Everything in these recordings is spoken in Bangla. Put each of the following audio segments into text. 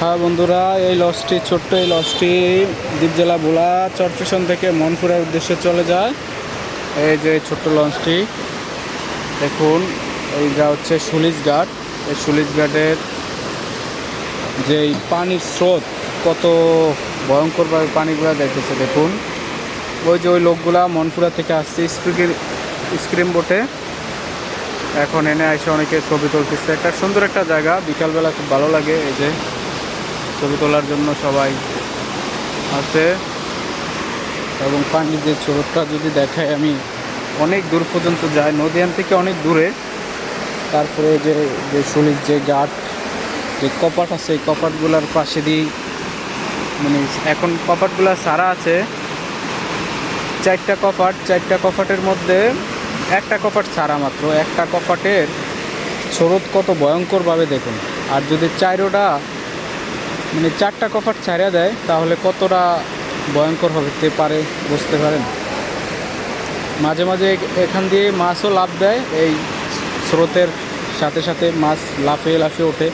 হ্যাঁ বন্ধুরা, এই লঞ্চটি ছোট্ট এই লঞ্চটি দ্বীপ জেলা ভোলা চরফেশন থেকে মনপুরের উদ্দেশ্যে চলে যায়। এই যে ছোট্ট লঞ্চটি দেখুন, এইটা হচ্ছে সুলিশ ঘাট। এই সুলিশ ঘাটের যে পানির স্রোত কত ভয়ঙ্করভাবে পানিগুলো দেখতেছে দেখুন। ওই যে ওই লোকগুলা মনপুরা থেকে আসছে স্ক্রিম বোটে, এখন এনে এসে অনেকে ছবি তুলতেছে। একটা সুন্দর একটা জায়গা, বিকালবেলা খুব ভালো লাগে এই যে ছবি তোলার জন্য সবাই আছে। এবং পানির যে স্রোতটা যদি দেখায়, আমি অনেক দূর পর্যন্ত যাই, নদীয়ান থেকে অনেক দূরে। তারপরে যে যে সুলির যে ঘাট, যে কপাট আছে, এই কপাটগুলোর পাশে দিয়ে মানে এখন কপাটগুলো সারা আছে, চারটা কপাটের মধ্যে একটা কপাট ছাড়া মাত্র। একটা কপাটের স্রোত কত ভয়ঙ্করভাবে দেখুন। আর যদি মানে চারটা কপাট ছাড়িয়ে দেয় তাহলে কতটা ভয়ঙ্কর হতে পারে বুঝতে পারেন। মাঝে মাঝে এখান দিয়ে মাছও লাফ দেয়, এই স্রোতের সাথে সাথে মাছ লাফিয়ে লাফিয়ে ওঠে।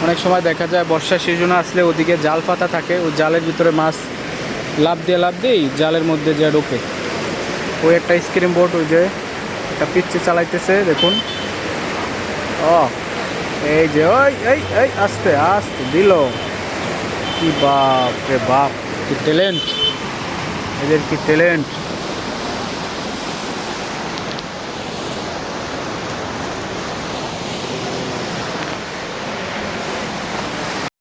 অনেক সময় দেখা যায় বর্ষা সিজনে আসলে ওদিকে জাল পাতা থাকে, ওই জালের ভিতরে মাছ লাফ দিয়ে জালের মধ্যে যে ঢোকে। ওই একটা স্ক্রিম বোর্ড, ওই যে একটা পিচ্ছে চালাইতেছে দেখুন। এই যে ওই এই এই আস্তে আস্তে দিল, কি বাপ রে বাপ, কি ট্যালেন্ট, এদের কি ট্যালেন্ট।